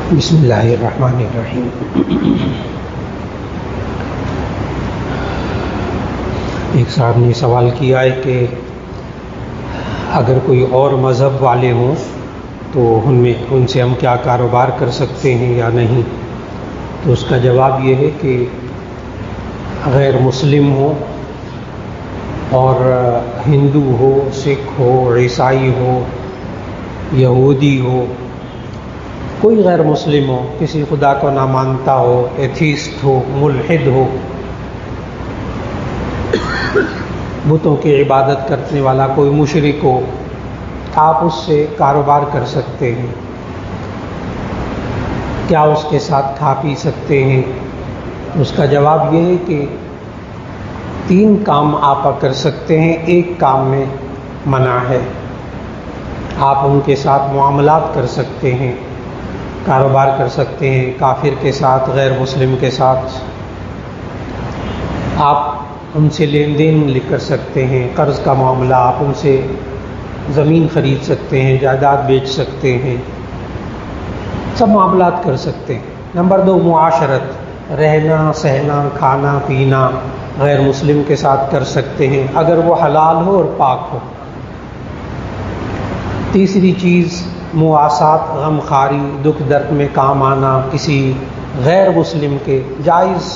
بسم اللہ الرحمن الرحیم۔ ایک صاحب نے سوال کیا ہے کہ اگر کوئی اور مذہب والے ہوں تو ان سے ہم کیا کاروبار کر سکتے ہیں یا نہیں؟ تو اس کا جواب یہ ہے کہ غیر مسلم ہو اور ہندو ہو، سکھ ہو، عیسائی ہو، یہودی ہو، کوئی غیر مسلم ہو، کسی خدا کو نہ مانتا ہو، ایتھیسٹ ہو، ملحد ہو، بتوں کی عبادت کرنے والا کوئی مشرک ہو، آپ اس سے کاروبار کر سکتے ہیں۔ کیا اس کے ساتھ کھا پی سکتے ہیں؟ اس کا جواب یہ ہے کہ 3 کام آپ کر سکتے ہیں، ایک کام میں منع ہے۔ آپ ان کے ساتھ معاملات کر سکتے ہیں، کاروبار کر سکتے ہیں، کافر کے ساتھ، غیر مسلم کے ساتھ آپ ان سے لین دین کر سکتے ہیں، قرض کا معاملہ، آپ ان سے زمین خرید سکتے ہیں، جائیداد بیچ سکتے ہیں، سب معاملات کر سکتے ہیں۔ نمبر 2، معاشرت، رہنا سہنا کھانا پینا غیر مسلم کے ساتھ کر سکتے ہیں اگر وہ حلال ہو اور پاک ہو۔ تیسری چیز، مواسات، غم خواری، دکھ درد میں کام آنا کسی غیر مسلم کے، جائز،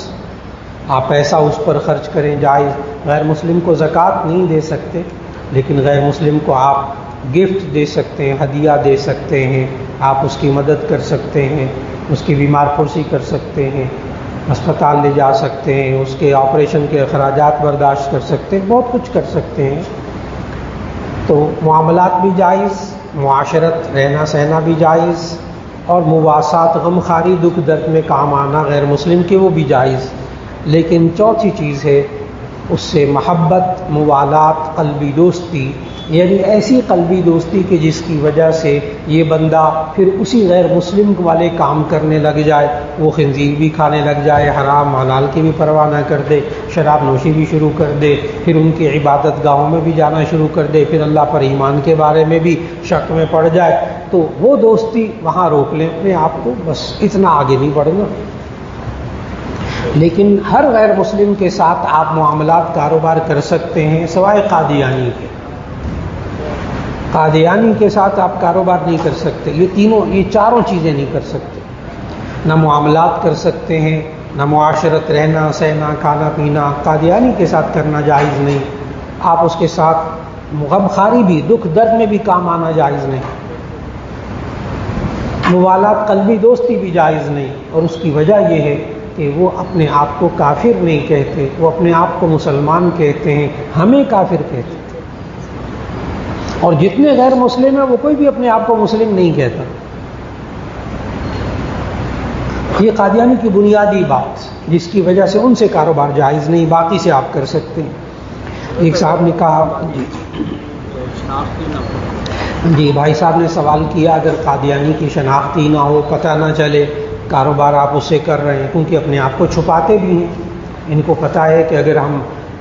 آپ پیسہ اس پر خرچ کریں، جائز۔ غیر مسلم کو زکوٰۃ نہیں دے سکتے، لیکن غیر مسلم کو آپ گفٹ دے سکتے ہیں، ہدیہ دے سکتے ہیں، آپ اس کی مدد کر سکتے ہیں، اس کی بیمار پرسی کر سکتے ہیں، اسپتال لے جا سکتے ہیں، اس کے آپریشن کے اخراجات برداشت کر سکتے ہیں، بہت کچھ کر سکتے ہیں۔ تو معاملات بھی جائز، معاشرت، رہنا سہنا بھی جائز، اور مواسات، غم خواری، دکھ درد میں کام آنا غیر مسلم کے، وہ بھی جائز۔ لیکن چوتھی چیز ہے اس سے محبت، موالات، قلبی دوستی، یعنی ایسی قلبی دوستی کہ جس کی وجہ سے یہ بندہ پھر اسی غیر مسلم والے کام کرنے لگ جائے، وہ خنزیر بھی کھانے لگ جائے، حرام حلال کی بھی پرواہ نہ کر دے، شراب نوشی بھی شروع کر دے، پھر ان کی عبادت گاہوں میں بھی جانا شروع کر دے، پھر اللہ پر ایمان کے بارے میں بھی شک میں پڑ جائے، تو وہ دوستی وہاں روک لیں اپنے آپ کو، بس اتنا آگے نہیں بڑھنا۔ لیکن ہر غیر مسلم کے ساتھ آپ معاملات، کاروبار کر سکتے ہیں، سوائے قادیانی کے۔ قادیانی کے ساتھ آپ کاروبار نہیں کر سکتے، یہ چاروں چیزیں نہیں کر سکتے، نہ معاملات کر سکتے ہیں، نہ معاشرت، رہنا سہنا کھانا پینا، قادیانی کے ساتھ کرنا جائز نہیں۔ آپ اس کے ساتھ غم خواری بھی، دکھ درد میں بھی کام آنا جائز نہیں، موالات، قلبی دوستی بھی جائز نہیں۔ اور اس کی وجہ یہ ہے کہ وہ اپنے آپ کو کافر نہیں کہتے، وہ اپنے آپ کو مسلمان کہتے ہیں، ہمیں کافر کہتے ہیں۔ اور جتنے غیر مسلم ہیں وہ کوئی بھی اپنے آپ کو مسلم نہیں کہتا۔ یہ قادیانی کی بنیادی بات، جس کی وجہ سے ان سے کاروبار جائز نہیں، باقی سے آپ کر سکتے ہیں۔ ایک صاحب نے کہا جی بھائی صاحب نے سوال کیا، اگر قادیانی کی شناختی نہ ہو، پتہ نہ چلے، کاروبار آپ اس سے کر رہے ہیں، کیونکہ اپنے آپ کو چھپاتے بھی ہیں، ان کو پتہ ہے کہ اگر ہم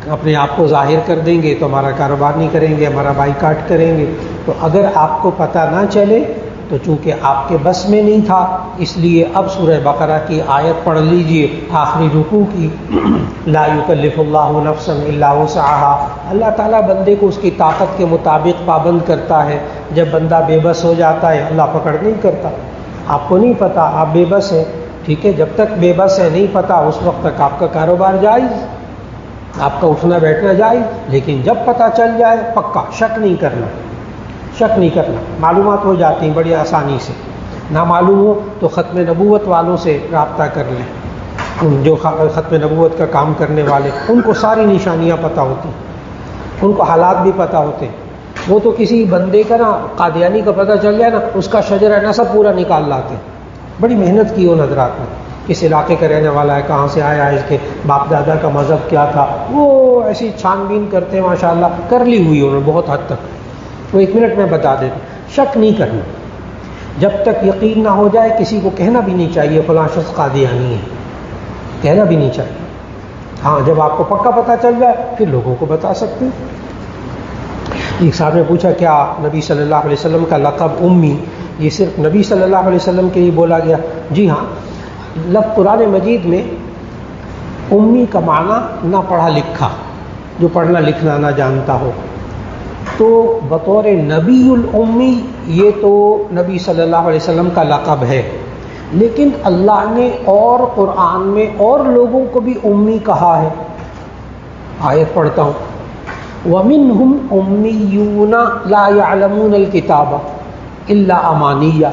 اپنے آپ کو ظاہر کر دیں گے تو ہمارا کاروبار نہیں کریں گے، ہمارا بائیکاٹ کریں گے۔ تو اگر آپ کو پتہ نہ چلے تو چونکہ آپ کے بس میں نہیں تھا، اس لیے اب سورہ بقرہ کی آیت پڑھ لیجئے، آخری رکوع کی، لا یکلف اللہ نفسا الا وسعها۔ اللہ تعالیٰ بندے کو اس کی طاقت کے مطابق پابند کرتا ہے۔ جب بندہ بے بس ہو جاتا ہے اللہ پکڑ نہیں کرتا۔ آپ کو نہیں پتہ، آپ بے بس ہیں، ٹھیک ہے، جب تک بے بس ہے، نہیں پتہ، اس وقت تک آپ کا کاروبار جائز، آپ کا اٹھنا بیٹھنا جائز۔ لیکن جب پتہ چل جائے، پکا، شک نہیں کرنا، شک نہیں کرنا، معلومات ہو جاتی ہیں بڑی آسانی سے۔ نہ معلوم ہو تو ختم نبوت والوں سے رابطہ کر لیں، ان جو ختم نبوت کا کام کرنے والے، ان کو ساری نشانیاں پتہ ہوتی ہیں، ان کو حالات بھی پتہ ہوتے ہیں۔ وہ تو کسی بندے کا نا، قادیانی کا پتہ چل جائے نا، اس کا شجرہ نسب پورا نکال لاتے ہیں۔ بڑی محنت کی ان حضرات نے، کس علاقے کا رہنے والا ہے، کہاں سے آیا ہے، اس کے باپ دادا کا مذہب کیا تھا، وہ ایسی چھان بین کرتے ہیں، ماشاءاللہ کر لی ہوئی انہوں نے بہت حد تک، وہ 1 منٹ میں بتا دیتے۔ شک نہیں کرنا، جب تک یقین نہ ہو جائے کسی کو کہنا بھی نہیں چاہیے فلاں شخص قادیانی ہے، کہنا بھی نہیں چاہیے۔ ہاں جب آپ کو پکا پتہ چل جائے پھر لوگوں کو بتا سکتے ہیں۔ ایک صاحب نے پوچھا کیا نبی صلی اللہ علیہ وسلم کا لقب امی یہ صرف نبی صلی اللہ علیہ وسلم کے لیے بولا گیا؟ جی ہاں، قرآن مجید میں امی کا معنی نہ پڑھا لکھا، جو پڑھنا لکھنا نہ جانتا ہو. تو بطور نبی الامی یہ تو نبی صلی اللہ علیہ وسلم کا لقب ہے، لیکن اللہ نے اور قرآن میں اور لوگوں کو بھی امی کہا ہے. آیت پڑھتا ہوں، وَمِنْهُمْ أُمِّيُّونَ لَا يَعْلَمُونَ الْكِتَابَ إِلَّا أَمَانِيَّ.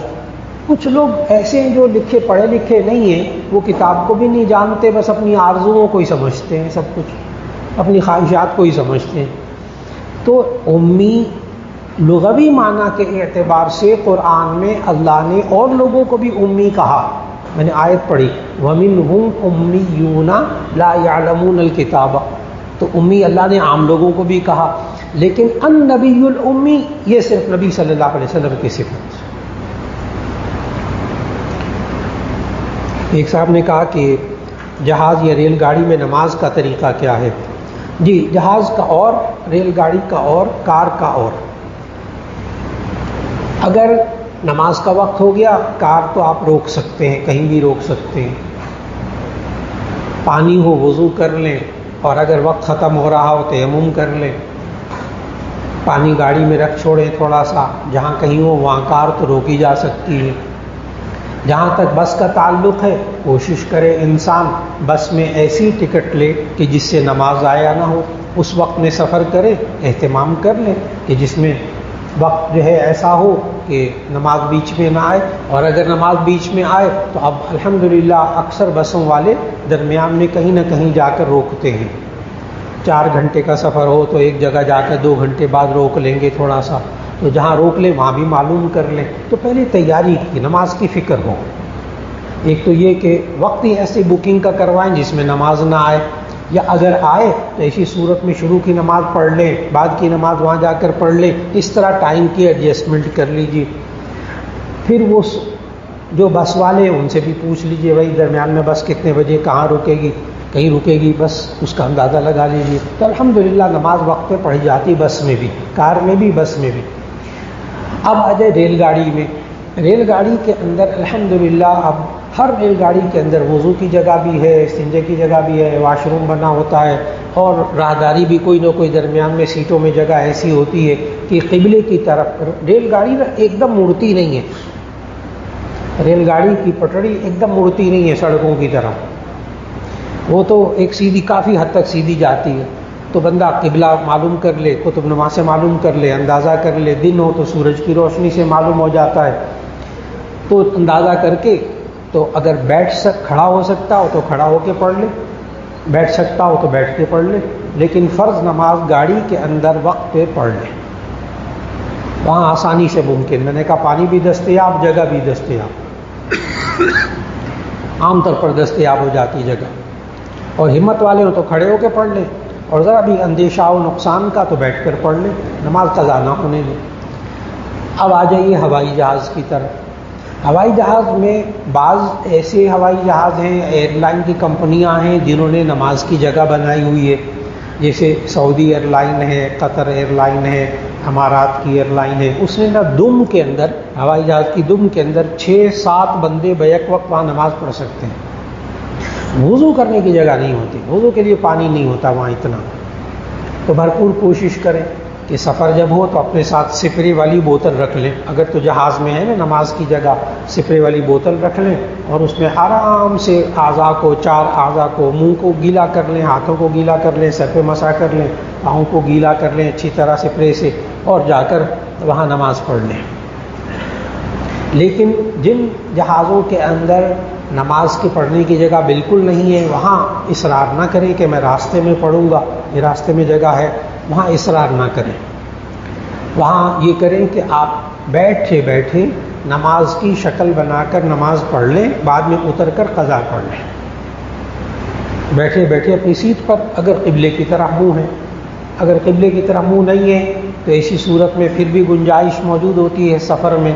کچھ لوگ ایسے ہیں جو لکھے پڑھے لکھے نہیں ہیں، وہ کتاب کو بھی نہیں جانتے، بس اپنی آرزوؤں کو ہی سمجھتے ہیں، سب کچھ اپنی خواہشات کو ہی سمجھتے ہیں. تو امی لغوی معنی کے اعتبار سے قرآن میں اللہ نے اور لوگوں کو بھی امی کہا. میں نے آیت پڑھی، وَمِنْهُمْ أُمِّيُّونَ لَا يَعْلَمُونَ الْكِتَابَ. تو امی اللہ نے عام لوگوں کو بھی کہا، لیکن النبی الامی یہ صرف نبی صلی اللہ علیہ وسلم کی صفت. ایک صاحب نے کہا کہ جہاز یا ریل گاڑی میں نماز کا طریقہ کیا ہے؟ جی، جہاز کا اور، ریل گاڑی کا اور، کار کا اور. اگر نماز کا وقت ہو گیا، کار تو آپ روک سکتے ہیں، کہیں بھی روک سکتے ہیں. پانی ہو وضو کر لیں، اور اگر وقت ختم ہو رہا ہو تیمم کر لیں. پانی گاڑی میں رکھ چھوڑیں تھوڑا سا، جہاں کہیں ہو وہاں کار تو روکی جا سکتی ہے. جہاں تک بس کا تعلق ہے، کوشش کرے انسان بس میں ایسی ٹکٹ لے کہ جس سے نماز ضائع نہ ہو. اس وقت میں سفر کرے، اہتمام کر لیں کہ جس میں وقت جو ہے ایسا ہو کہ نماز بیچ میں نہ آئے. اور اگر نماز بیچ میں آئے تو اب الحمدللہ اکثر بسوں والے درمیان میں کہیں نہ کہیں جا کر روکتے ہیں. 4 گھنٹے کا سفر ہو تو ایک جگہ جا کر 2 گھنٹے بعد روک لیں گے تھوڑا سا، تو جہاں روک لیں وہاں بھی معلوم کر لیں. تو پہلے تیاری کی، نماز کی فکر ہو. ایک تو یہ کہ وقت ہی ایسی بکنگ کا کروائیں جس میں نماز نہ آئے، یا اگر آئے تو ایسی صورت میں شروع کی نماز پڑھ لیں، بعد کی نماز وہاں جا کر پڑھ لیں. اس طرح ٹائم کی ایڈجسٹمنٹ کر لیجیے. پھر وہ جو بس والے ہیں ان سے بھی پوچھ لیجیے، بھائی درمیان میں بس کتنے بجے کہاں رکے گی، کہیں رکے گی بس، اس کا اندازہ لگا لیجیے. تو الحمدللہ نماز وقت پہ پڑھی جاتی، بس میں بھی، کار میں بھی، بس میں بھی. اب آ جائے ریل گاڑی میں. ریل گاڑی کے اندر الحمدللہ اب ہر ریل گاڑی کے اندر وضو کی جگہ بھی ہے، استنجے کی جگہ بھی ہے، واش روم بنا ہوتا ہے، اور راہداری بھی کوئی نہ کوئی درمیان میں سیٹوں میں جگہ ایسی ہوتی ہے کہ قبلے کی طرف. ریل گاڑی نا ایک دم مڑتی نہیں ہے، ریل گاڑی کی پٹڑی ایک دم مڑتی نہیں ہے سڑکوں کی طرح. وہ تو ایک سیدھی، کافی حد تک سیدھی جاتی ہے. تو بندہ قبلہ معلوم کر لے، قطب نما سے معلوم کر لے، اندازہ کر لے. دن ہو تو سورج کی روشنی سے معلوم ہو جاتا ہے. تو اندازہ کر کے، تو اگر کھڑا ہو سکتا ہو تو کھڑا ہو کے پڑھ لے، بیٹھ سکتا ہو تو بیٹھ کے پڑھ لے. لیکن فرض نماز گاڑی کے اندر وقت پہ پڑھ لے، وہاں آسانی سے ممکن. میں نے کہا پانی بھی دستیاب، جگہ بھی دستیاب، عام طور پر دستیاب ہو جاتی جگہ. اور ہمت والے ہوں تو کھڑے ہو کے پڑھ لیں، اور ذرا بھی اندیشہ ہو نقصان کا تو بیٹھ کر پڑھ لیں، نماز قضا نہ ہونے دیں. اب آ جائیے ہوائی جہاز کی طرف. ہوائی جہاز میں بعض ایسے ہوائی جہاز ہیں، ایئر لائن کی کمپنیاں ہیں جنہوں نے نماز کی جگہ بنائی ہوئی ہے. جیسے سعودی ایئر لائن ہے، قطر ایئر لائن ہے، امارات کی ایئر لائن ہے. اس نے نا دم کے اندر، ہوائی جہاز کی دم کے اندر 6-7 بندے بیک وقت وہاں نماز پڑھ سکتے ہیں. وضو کرنے کی جگہ نہیں ہوتی، وضو کے لیے پانی نہیں ہوتا وہاں اتنا. تو بھرپور کوشش کریں کہ سفر جب ہو تو اپنے ساتھ سپرے والی بوتل رکھ لیں. اگر تو جہاز میں ہے نا نماز کی جگہ، سپرے والی بوتل رکھ لیں، اور اس میں آرام سے اعضاء کو، 4 اعضاء کو، منہ کو گیلا کر لیں، ہاتھوں کو گیلا کر لیں، سر پہ مسح کر لیں، پاؤں کو گیلا کر لیں اچھی طرح سپرے سے، اور جا کر وہاں نماز پڑھ لیں. لیکن جن جہازوں کے اندر نماز کی پڑھنے کی جگہ بالکل نہیں ہے، وہاں اصرار نہ کریں کہ میں راستے میں پڑھوں گا، یہ راستے میں جگہ ہے، وہاں اصرار نہ کریں. وہاں یہ کریں کہ آپ بیٹھے بیٹھے نماز کی شکل بنا کر نماز پڑھ لیں، بعد میں اتر کر قضا پڑھ لیں. بیٹھے بیٹھے اپنی سیٹ پر، اگر قبلے کی طرف منہ ہے. اگر قبلے کی طرف منہ نہیں ہے تو ایسی صورت میں پھر بھی گنجائش موجود ہوتی ہے سفر میں.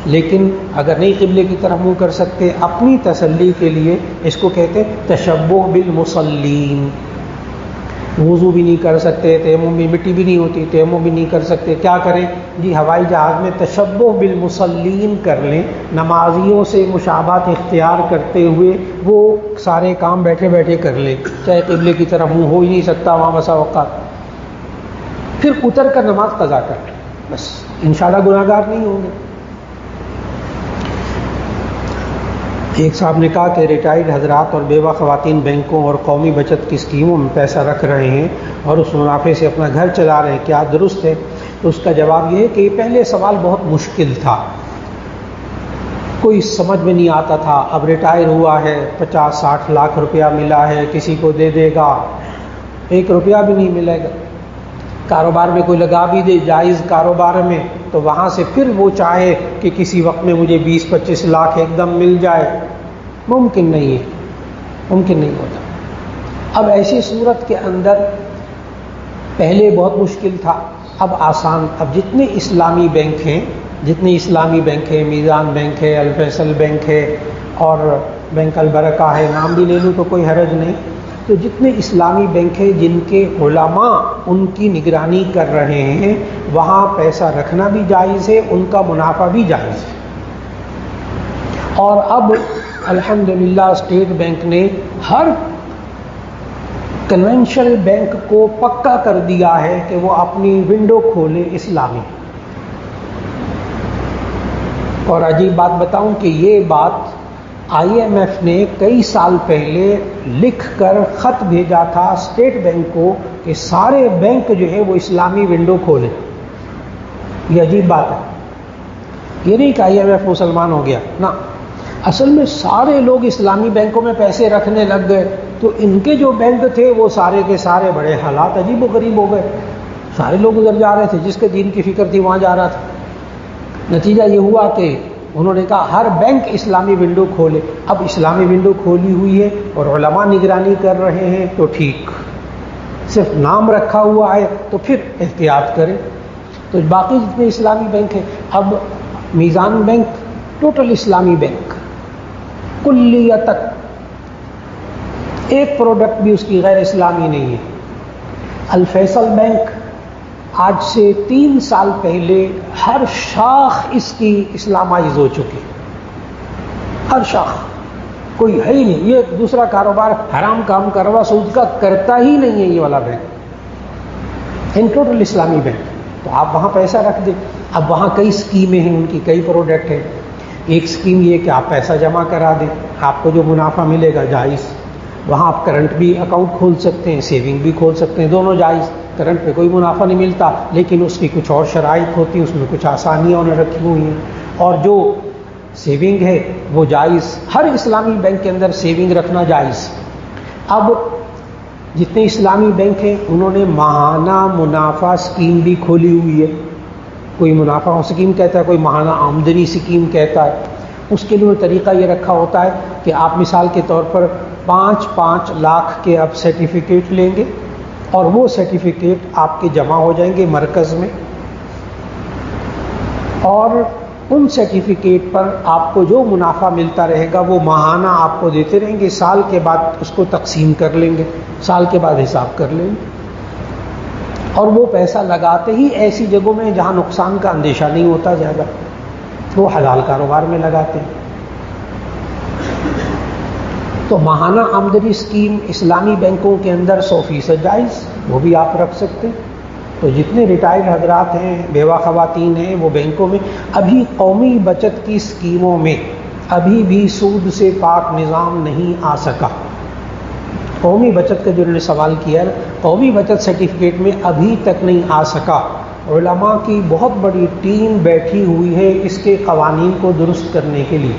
لیکن اگر نہیں قبلے کی طرف منہ کر سکتے، اپنی تسلی کے لیے اس کو کہتے ہیں تشبہ بالمصلین. وضو بھی نہیں کر سکتے، تیمم میں مٹی بھی نہیں ہوتی، تیمم بھی نہیں کر سکتے، کیا کریں جی؟ ہوائی جہاز میں تشبہ بالمصلین کر لیں، نمازیوں سے مشابہت اختیار کرتے ہوئے وہ سارے کام بیٹھے بیٹھے کر لیں، چاہے قبلے کی طرف منہ ہو ہی نہیں سکتا وہاں بسا اوقات، پھر اتر کر نماز قضا کر لیں، بس انشاءاللہ گناہ گار نہیں ہوں گے۔ ایک صاحب نے کہا کہ ریٹائرڈ حضرات اور بیوہ خواتین بینکوں اور قومی بچت کی اسکیموں میں پیسہ رکھ رہے ہیں اور اس منافع سے اپنا گھر چلا رہے ہیں، کیا درست ہے؟ تو اس کا جواب یہ ہے کہ یہ پہلے سوال بہت مشکل تھا، کوئی سمجھ میں نہیں آتا تھا، اب ریٹائر ہوا ہے، 50-60 لاکھ روپیہ ملا ہے، کسی کو دے دے گا، 1 روپیہ بھی نہیں ملے گا، کاروبار میں کوئی لگا بھی دے جائز کاروبار میں تو وہاں سے پھر وہ چاہے کہ کسی وقت میں مجھے 20-25 لاکھ ایک دم مل جائے، ممکن نہیں ہے، ممکن نہیں ہوتا۔ اب ایسی صورت کے اندر پہلے بہت مشکل تھا، اب آسان، اب جتنے اسلامی بینک ہیں، میزان بینک ہے، الفیصل بینک ہے اور بینک البرکہ ہے، نام بھی لے لوں تو کوئی حرج نہیں، تو جتنے اسلامی بینک ہیں جن کے علماء ان کی نگرانی کر رہے ہیں وہاں پیسہ رکھنا بھی جائز ہے، ان کا منافع بھی جائز ہے۔ اور اب الحمدللہ اسٹیٹ بینک نے ہر کنونشنل بینک کو پکا کر دیا ہے کہ وہ اپنی ونڈو کھولے اسلامی۔ اور عجیب بات بتاؤں کہ یہ بات IMF نے کئی سال پہلے لکھ کر خط بھیجا تھا اسٹیٹ بینک کو کہ سارے بینک جو ہے وہ اسلامی ونڈو کھولیں۔ یہ عجیب بات ہے، یہ نہیں کہ IMF مسلمان ہو گیا، نہ، اصل میں سارے لوگ اسلامی بینکوں میں پیسے رکھنے لگ گئے تو ان کے جو بینک تھے وہ سارے کے سارے بڑے حالات عجیب و غریب ہو گئے، سارے لوگ ادھر جا رہے تھے، جس کے دین کی فکر تھی وہاں جا رہا تھا۔ نتیجہ یہ ہوا کہ انہوں نے کہا ہر بینک اسلامی ونڈو کھولے۔ اب اسلامی ونڈو کھولی ہوئی ہے اور علماء نگرانی کر رہے ہیں تو ٹھیک، صرف نام رکھا ہوا ہے تو پھر احتیاط کریں۔ تو باقی جتنے اسلامی بینک ہیں، اب میزان بینک ٹوٹل اسلامی بینک کلیتک، ایک پروڈکٹ بھی اس کی غیر اسلامی نہیں ہے۔ الفیصل بینک آج سے 3 سال پہلے ہر شاخ اس کی اسلامائز ہو چکی، ہر شاخ، کوئی ہے ہی نہیں، یہ دوسرا کاروبار حرام کام کروا سود کا کرتا ہی نہیں ہے یہ والا بینک، ان ٹوٹل اسلامی بینک۔ تو آپ وہاں پیسہ رکھ دیں۔ اب وہاں کئی اسکیمیں ہیں، ان کی کئی پروڈکٹ ہیں۔ ایک اسکیم یہ کہ آپ پیسہ جمع کرا دیں، آپ کو جو منافع ملے گا جائز، وہاں آپ کرنٹ بھی اکاؤنٹ کھول سکتے ہیں، سیونگ بھی کھول سکتے ہیں، دونوں جائز۔ کرنٹ پہ کوئی منافع نہیں ملتا لیکن اس کی کچھ اور شرائط ہوتی ہیں، اس میں کچھ آسانیاں انہیں رکھی ہوئی ہیں، اور جو سیونگ ہے وہ جائز، ہر اسلامی بینک کے اندر سیونگ رکھنا جائز۔ اب جتنے اسلامی بینک ہیں انہوں نے ماہانہ منافع اسکیم بھی کھولی ہوئی ہے، کوئی منافع اسکیم کہتا ہے، کوئی ماہانہ آمدنی اسکیم کہتا ہے۔ اس کے لیے طریقہ یہ رکھا ہوتا ہے کہ آپ مثال کے طور پر 5-5 لاکھ کے آپ سرٹیفکیٹ لیں گے اور وہ سرٹیفکیٹ آپ کے جمع ہو جائیں گے مرکز میں، اور ان سرٹیفکیٹ پر آپ کو جو منافع ملتا رہے گا وہ ماہانہ آپ کو دیتے رہیں گے، سال کے بعد اس کو تقسیم کر لیں گے، سال کے بعد حساب کر لیں گے، اور وہ پیسہ لگاتے ہی ایسی جگہوں میں جہاں نقصان کا اندیشہ نہیں ہوتا زیادہ، وہ حلال کاروبار میں لگاتے ہیں۔ تو ماہانہ آمدنی اسکیم اسلامی بینکوں کے اندر 100% جائز، وہ بھی آپ رکھ سکتے ہیں۔ تو جتنے ریٹائرڈ حضرات ہیں، بیوہ خواتین ہیں، وہ بینکوں میں ابھی قومی بچت کی اسکیموں میں ابھی بھی سود سے پاک نظام نہیں آ سکا۔ قومی بچت کا جو انہوں نے سوال کیا ہے، قومی بچت سرٹیفکیٹ میں ابھی تک نہیں آ سکا۔ علماء کی بہت بڑی ٹیم بیٹھی ہوئی ہے اس کے قوانین کو درست کرنے کے لیے۔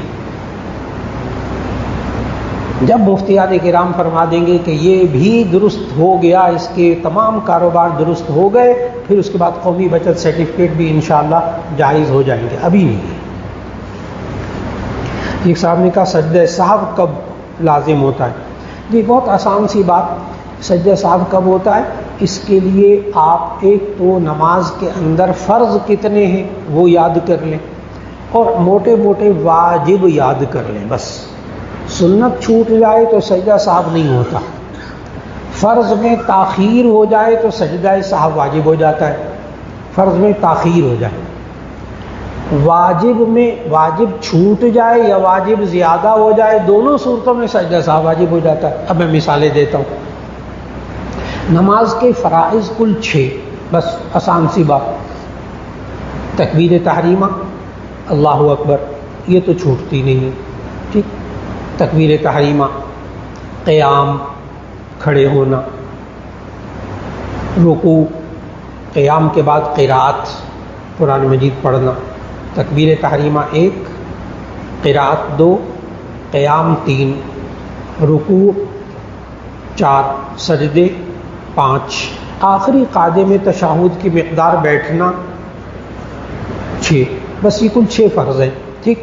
جب مفتیان کرام فرما دیں گے کہ یہ بھی درست ہو گیا، اس کے تمام کاروبار درست ہو گئے، پھر اس کے بعد قومی بچت سرٹیفکیٹ بھی انشاءاللہ جائز ہو جائیں گے، ابھی نہیں۔ ایک صاحب نے کہا سجدہ سہو کب لازم ہوتا ہے؟ یہ بہت آسان سی بات، سجدہ سہو کب ہوتا ہے؟ اس کے لیے آپ ایک تو نماز کے اندر فرض کتنے ہیں وہ یاد کر لیں، اور موٹے موٹے واجب یاد کر لیں، بس۔ سنت چھوٹ جائے تو سجدہ سہو نہیں ہوتا، فرض میں تاخیر ہو جائے تو سجدہ سہو واجب ہو جاتا ہے، فرض میں تاخیر ہو جائے۔ واجب چھوٹ جائے یا واجب زیادہ ہو جائے، دونوں صورتوں میں سجدہ سہو واجب ہو جاتا ہے۔ اب میں مثالیں دیتا ہوں۔ نماز کے فرائض کل 6، بس آسان سی بات۔ تکبیر تحریمہ، اللہ اکبر، یہ تو چھوٹتی نہیں ہے، ٹھیک۔ تکبیر تحریمہ، قیام، کھڑے ہونا، رکوع، قیام کے بعد قرات، قرآن مجید پڑھنا۔ تکبیر تحریمہ 1، قرات 2، قیام 3، رکوع 4، سجدے 5، آخری قاعدے میں تشہد کی مقدار بیٹھنا 6۔ بس یہ کل 6 فرض ہیں، ٹھیک۔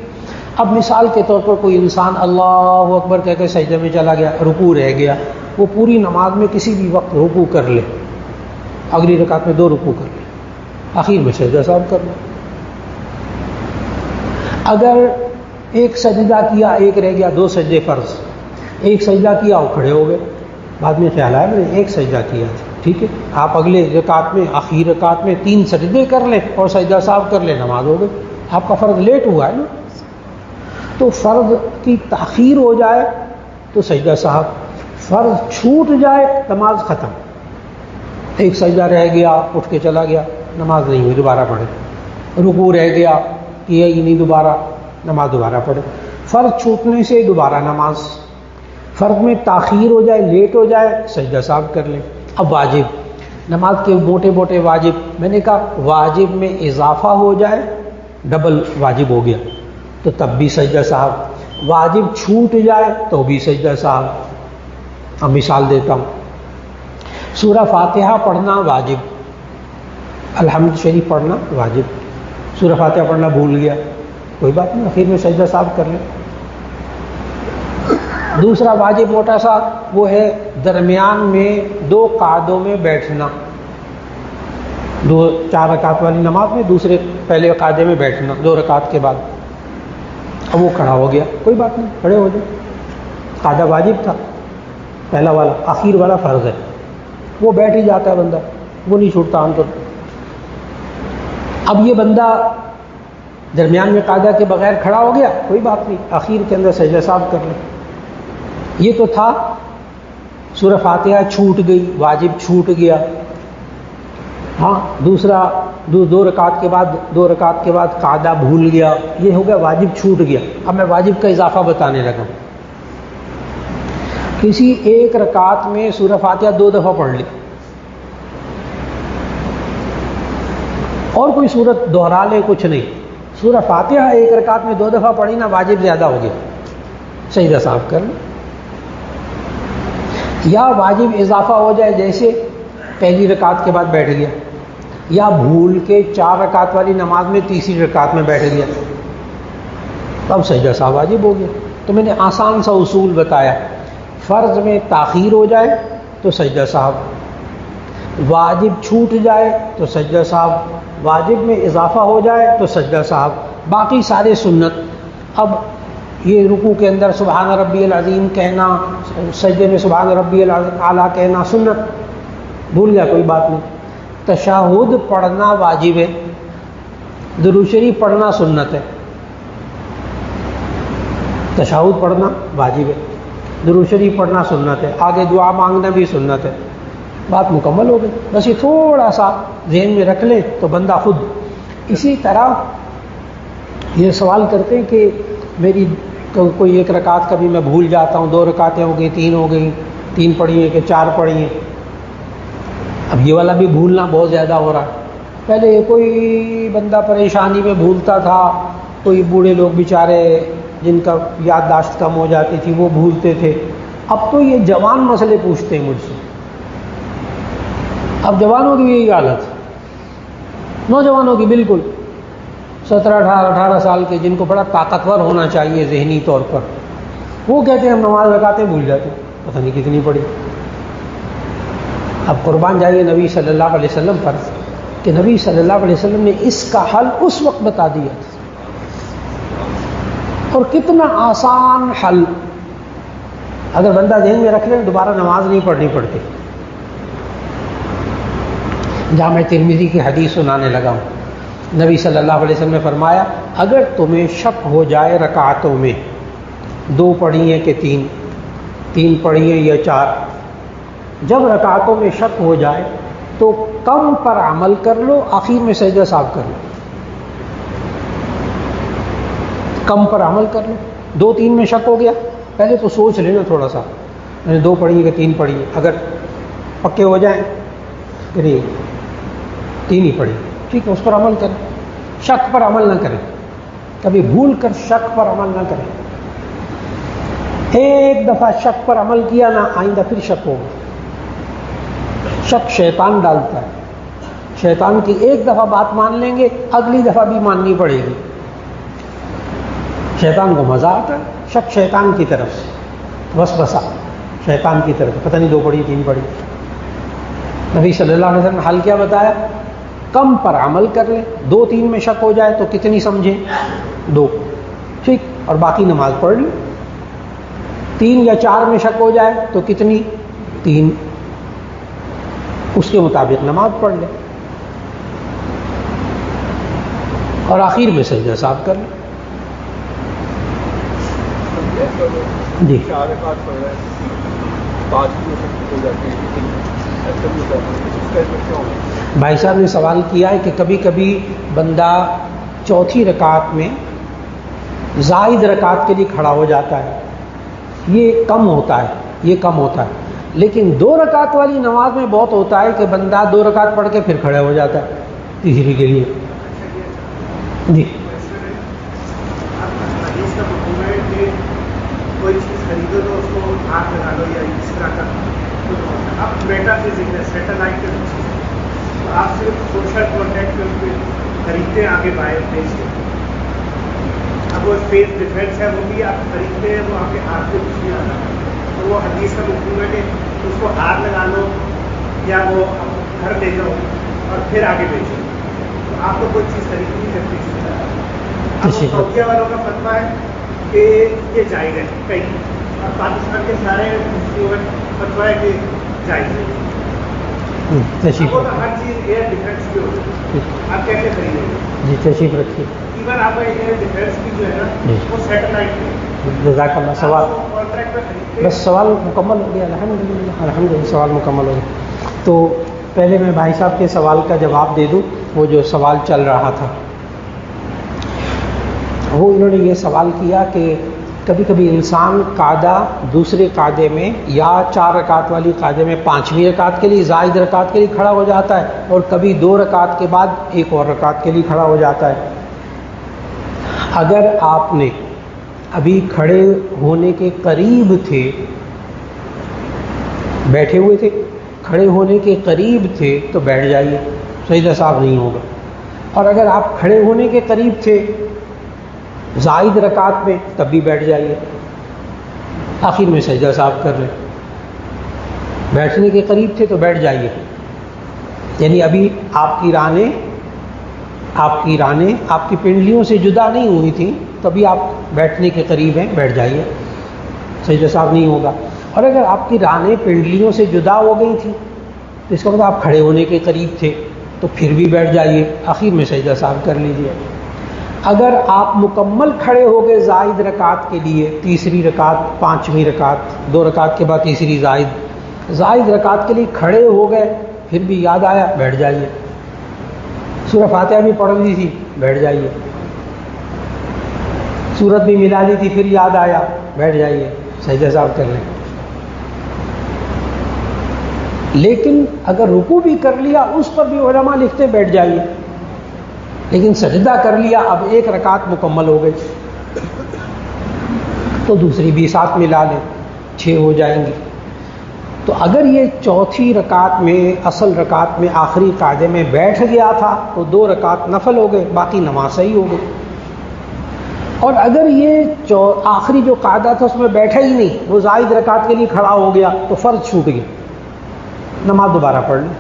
اب مثال کے طور پر کوئی انسان اللہ اکبر کہہ کے سجدے میں چلا گیا، رکوع رہ گیا، وہ پوری نماز میں کسی بھی وقت رکوع کر لے، اگلی رکعت میں 2 رکوع کر لے، آخر میں سجدہ سہو کر لے۔ اگر ایک سجدہ کیا، ایک رہ گیا، 2 سجدے فرض، ایک سجدہ کیا وہ کھڑے ہو گئے، بعد میں خیال آیا میں نے ایک سجدہ کیا تھا، ٹھیک ہے، آپ اگلے رکعت میں، آخری رکعت میں 3 سجدے کر لیں اور سجدہ سہو کر لیں، نماز ہو گئی۔ آپ کا فرض لیٹ ہوا ہے نا، تو فرض کی تاخیر ہو جائے تو سجدہ سہو، فرض چھوٹ جائے نماز ختم۔ ایک سجدہ رہ گیا، اٹھ کے چلا گیا، نماز نہیں ہوئی، دوبارہ پڑھے۔ رکوع رہ گیا، کیا ہی نہیں، دوبارہ نماز دوبارہ پڑھے۔ فرض چھوٹنے سے دوبارہ نماز، فرض میں تاخیر ہو جائے، لیٹ ہو جائے، سجدہ سہو کر لیں۔ اب واجب، نماز کے موٹے موٹے واجب، میں نے کہا واجب میں اضافہ ہو جائے، ڈبل واجب ہو گیا تو تب بھی سجدہ سہو، واجب چھوٹ جائے تو بھی سجدہ سہو۔ اب مثال دیتا ہوں۔ سورہ فاتحہ پڑھنا واجب، الحمد شریف پڑھنا واجب، سورہ فاتحہ پڑھنا بھول گیا، کوئی بات نہیں، آخر میں سجدہ سہو کر لیں۔ دوسرا واجب موٹا سا وہ ہے درمیان میں 2 قعدوں میں بیٹھنا، 4 رکعت والی نماز میں دوسرے پہلے قعدے میں بیٹھنا 2 رکعت کے بعد۔ اب وہ کھڑا ہو گیا، کوئی بات نہیں، کھڑے ہو جائے، قعدہ واجب تھا پہلا والا، آخر والا فرض ہے، وہ بیٹھ ہی جاتا ہے بندہ، وہ نہیں چھوٹتا عام طور۔ اب یہ بندہ درمیان میں قاعدہ کے بغیر کھڑا ہو گیا، کوئی بات نہیں، آخر کے اندر سجدہ سہو کر لیں۔ یہ تو تھا سورہ فاتحہ چھوٹ گئی، واجب چھوٹ گیا، ہاں۔ دوسرا 2 رکعت کے بعد قاعدہ بھول گیا، یہ ہو گیا واجب چھوٹ گیا۔ اب میں واجب کا اضافہ بتانے لگا۔ کسی ایک رکعت میں سورہ فاتحہ 2 دفعہ پڑھ لی اور کوئی سورت دہرا لے، کچھ نہیں، سورہ فاتحہ ایک رکعت میں 2 دفعہ پڑھی نا، واجب زیادہ ہو گیا، سجدہ سہو کر لیں۔ یا واجب اضافہ ہو جائے، جیسے پہلی رکعت کے بعد بیٹھ گیا، یا بھول کے 4 رکعت والی نماز میں تیسری رکعت میں بیٹھ گیا، تب سجدہ سہو واجب ہو گیا۔ تو میں نے آسان سا اصول بتایا، فرض میں تاخیر ہو جائے تو سجدہ سہو، واجب چھوٹ جائے تو سجدہ سہو، واجب میں اضافہ ہو جائے تو سجدہ سہو، باقی سارے سنت۔ اب یہ رکوع کے اندر سبحان ربی العظیم کہنا، سجدے میں سبحان ربی الاعلیٰ کہنا سنت، بھول گیا کوئی بات نہیں۔ تشہد پڑھنا واجب ہے، درود شریف پڑھنا سنت ہے۔ تشہد پڑھنا واجب ہے، درود شریف پڑھنا سنت ہے، آگے دعا مانگنا بھی سنت ہے، بات مکمل ہو گئی۔ بس یہ تھوڑا سا ذہن میں رکھ لیں تو بندہ خود۔ اسی طرح یہ سوال کرتے ہیں کہ میری کوئی ایک رکعت کبھی میں بھول جاتا ہوں، 2 رکعتیں ہو گئی، 3 ہو گئی، 3 پڑھی ہیں کہ 4 پڑھی ہیں۔ اب یہ والا بھی بھولنا بہت زیادہ ہو رہا ہے۔ پہلے کوئی بندہ پریشانی میں بھولتا تھا، کوئی بوڑھے لوگ بیچارے جن کا یادداشت کم ہو جاتی تھی وہ بھولتے تھے، اب تو یہ جوان مسئلے پوچھتے ہیں مجھ سے۔ اب جوانوں کی بھی یہی حالت، نوجوانوں کی بالکل 17-18 سال کے، جن کو بڑا طاقتور ہونا چاہیے ذہنی طور پر، وہ کہتے ہیں ہم نماز رکعتیں بھول جاتے ہیں، پتہ نہیں کتنی پڑھی۔ اب قربان جائیے نبی صلی اللہ علیہ وسلم پر کہ نبی صلی اللہ علیہ وسلم نے اس کا حل اس وقت بتا دیا تھا، اور کتنا آسان حل، اگر بندہ ذہن میں رکھ لے دوبارہ نماز نہیں پڑھنی پڑتی۔ جامع ترمذی کی حدیث سنانے لگا ہوں. نبی صلی اللہ علیہ وسلم نے فرمایا اگر تمہیں شک ہو جائے رکعتوں میں 2 پڑھی ہیں کہ 3 پڑھی ہیں یا 4، جب رکعتوں میں شک ہو جائے تو کم پر عمل کر لو، آخر میں سجدہ صاحب کر لو. کم پر عمل کر لو. 2-3 میں شک ہو گیا، پہلے تو سوچ لینا تھوڑا سا، میں نے 2 پڑھی کہ 3 پڑھی، اگر پکے ہو جائیں کہ نہیں 3 ہی پڑھی، ٹھیک ہے، اس پر عمل کریں. شک پر عمل نہ کریں، کبھی بھول کر شک پر عمل نہ کریں. ایک دفعہ شک پر عمل کیا نا، آئندہ پھر شک ہوگا. شک شیطان ڈالتا ہے، شیطان کی ایک دفعہ بات مان لیں گے، اگلی دفعہ بھی ماننی پڑے گی. شیطان کو مزہ آتا ہے، شک شیطان کی طرف سے، وسوسہ شیطان کی طرف، پتہ نہیں 2 پڑھی 3 پڑھی. نبی صلی اللہ علیہ وسلم نے حل کیا بتایا، کم پر عمل کر لیں. 2-3 میں شک ہو جائے تو کتنی سمجھیں؟ 2، ٹھیک، اور باقی نماز پڑھ لیں. 3 یا 4 میں شک ہو جائے تو کتنی؟ 3، اس کے مطابق نماز پڑھ لیں اور آخر میں سجدہ صاحب کر لیں. جی بھائی صاحب نے سوال کیا ہے کہ کبھی کبھی بندہ چوتھی رکعت میں زائد رکعت کے لیے کھڑا ہو جاتا ہے، یہ کم ہوتا ہے، لیکن 2 رکعت والی نماز میں بہت ہوتا ہے کہ بندہ 2 رکعت پڑھ کے پھر کھڑا ہو جاتا ہے تیسری کے لیے. جی کوئی چیز خریدو تو اس کو ہاتھ لگا لو یا اس طرح کا. اب میٹا فزکس ہے، سیٹلائٹ کے تو آپ صرف سوشل کانٹیکٹ میں اس پہ خریدتے آگے بائیں بیچتے. اب وہ اسپیس ڈیفینس ہے، وہ بھی آپ خریدتے ہیں، وہ آپ کے ہاتھ سے کچھ نہیں آتا. تو وہ حدیث کا مفہوم ہے کہ اس کو ہاتھ لگا لو یا وہ گھر لے جاؤ اور پھر آگے بیچو. تو آپ کو کوئی چیز خرید نہیں سکتی. اب سعودیہ والوں کا فتویٰ ہے کہ یہ جائز ہے کئی، اور پاکستان کے سارے فتویٰ ہے کہ جائز ہے. وہ تو ہر چیز ایئر ڈیفینس کی ہوتی ہے، آپ کیسے خریدیں گے؟ جی تشریف رکھیے. ایون آپ ایئر ڈیفینس کی جو ہے نا وہ سیٹلائٹ میں. جزاک اللہ. سوال کانٹریکٹ میں خریدتے بس سوال مکمل ہو گیا، الحمدللہ سوال مکمل ہو گیا. تو پہلے میں بھائی صاحب کے سوال کا جواب دے دوں. وہ جو سوال چل رہا تھا وہ انہوں نے یہ سوال کیا کہ کبھی کبھی انسان قاعدہ دوسرے قاعدے میں یا 4 رکعت والی قاعدے میں 5ویں رکعت کے لیے زائد رکعت کے لیے کھڑا ہو جاتا ہے، اور کبھی 2 رکعت کے بعد ایک اور رکعت کے لیے کھڑا ہو جاتا ہے. اگر آپ نے ابھی کھڑے ہونے کے قریب تھے، بیٹھے ہوئے تھے، کھڑے ہونے کے قریب تھے تو بیٹھ جائیے، سجدہ صاحب نہیں ہوگا. اور اگر آپ کھڑے ہونے کے قریب تھے زائد رکعت میں تب بھی بیٹھ جائیے، آخر میں سجدہ صاحب کر لیں. بیٹھنے کے قریب تھے تو بیٹھ جائیے، یعنی ابھی آپ کی رانیں آپ کی پنڈلیوں سے جدا نہیں ہوئی تھیں، تبھی آپ بیٹھنے کے قریب ہیں، بیٹھ جائیے، سجدہ صاحب نہیں ہوگا. اور اگر آپ کی رانیں پنڈلیوں سے جدا ہو گئی تھیں تو اس کا مطلب آپ کھڑے ہونے کے قریب تھے تو پھر بھی بیٹھ جائیے، آخر میں سجدہ صاحب کر لیجیے. اگر آپ مکمل کھڑے ہو گئے زائد رکعت کے لیے، تیسری رکعت، 5ویں رکعت، 2 رکعت کے بعد تیسری زائد رکعت کے لیے کھڑے ہو گئے، پھر بھی یاد آیا بیٹھ جائیے. سورہ فاتحہ بھی پڑھ لی تھی، بیٹھ جائیے. سورت بھی ملا لی تھی، پھر یاد آیا، بیٹھ جائیے، سجدہ صاحب کر لیں. لیکن اگر رکوع بھی کر لیا اس پر بھی علماء لکھتے بیٹھ جائیے. لیکن سجدہ کر لیا، اب 1 رکعت مکمل ہو گئی تو دوسری بھی ساتھ ملا لیں، 6 ہو جائیں گی. تو اگر یہ چوتھی رکعت میں، اصل رکعت میں، آخری قاعدے میں بیٹھ گیا تھا تو 2 رکعت نفل ہو گئے، باقی نماز صحیح ہو گئی. اور اگر یہ آخری جو قاعدہ تھا اس میں بیٹھا ہی نہیں، وہ زائد رکعت کے لیے کھڑا ہو گیا تو فرض چھوٹ گیا، نماز دوبارہ پڑھ لیں.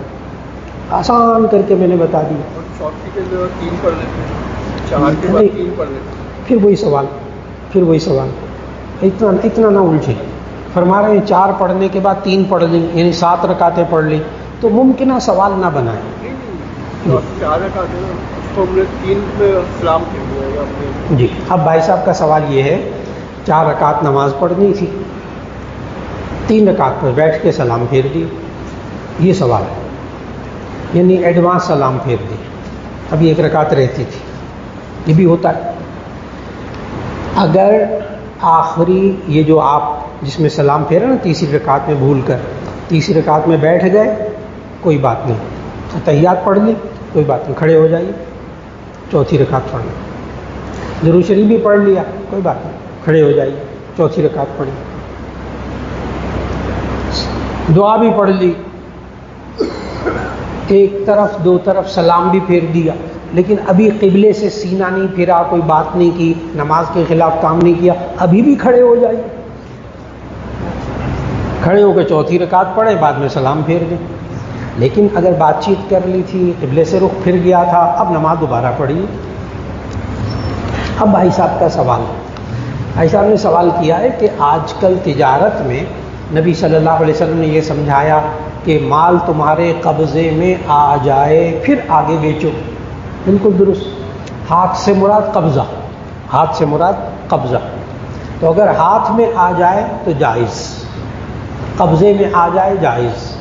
آسان کر کے میں نے بتا دیا. چوتھی کے جو 3 پڑھ لیتے، 4 کے بعد 3 پڑھ لیتے، پھر وہی سوال اتنا نہ الجھے. فرما رہے ہیں 4 پڑھنے کے بعد 3 پڑھ لیں، یعنی 7 رکعتیں پڑھ لیں، تو ممکنہ سوال نہ بنائیں. 4 رکعت ہے نا، اس کو ہم نے 3 میں سلام پھیر دیا ہے اپنے. جی اب بھائی صاحب کا سوال یہ ہے 4 رکعت نماز پڑھنی تھی، 3 رکعت پر بیٹھ کے سلام پھیر دی، یہ سوال ہے، یعنی ایڈوانس سلام پھیر دی، ابھی 1 رکعت رہتی تھی، یہ بھی ہوتا ہے. اگر آخری یہ جو آپ جس میں سلام پھیرا نا تیسری رکعت میں بھول کر تیسری رکعت میں بیٹھ گئے، کوئی بات نہیں، تحیات پڑھ لی، کوئی بات نہیں، کھڑے ہو جائیے، چوتھی رکعت پڑھ لی. درود شریف بھی پڑھ لیا، کوئی بات نہیں، کھڑے ہو جائیے، چوتھی رکعت پڑھی. دعا بھی پڑھ لی، ایک طرف 2 طرف سلام بھی پھیر دیا، لیکن ابھی قبلے سے سینہ نہیں پھیرا، کوئی بات نہیں کی، نماز کے خلاف کام نہیں کیا، ابھی بھی کھڑے ہو جائیے، کھڑے ہو کے چوتھی رکعت پڑھیں، بعد میں سلام پھیر دیں. لیکن اگر بات چیت کر لی تھی، قبلے سے رخ پھر گیا تھا، اب نماز دوبارہ پڑھیے. اب بھائی صاحب کا سوال، بھائی صاحب نے سوال کیا ہے کہ آج کل تجارت میں نبی صلی اللہ علیہ وسلم نے یہ سمجھایا کہ مال تمہارے قبضے میں آ جائے پھر آگے بیچو. بالکل درست، ہاتھ سے مراد قبضہ، ہاتھ سے مراد قبضہ. تو اگر ہاتھ میں آ جائے تو جائز، قبضے میں آ جائے جائز،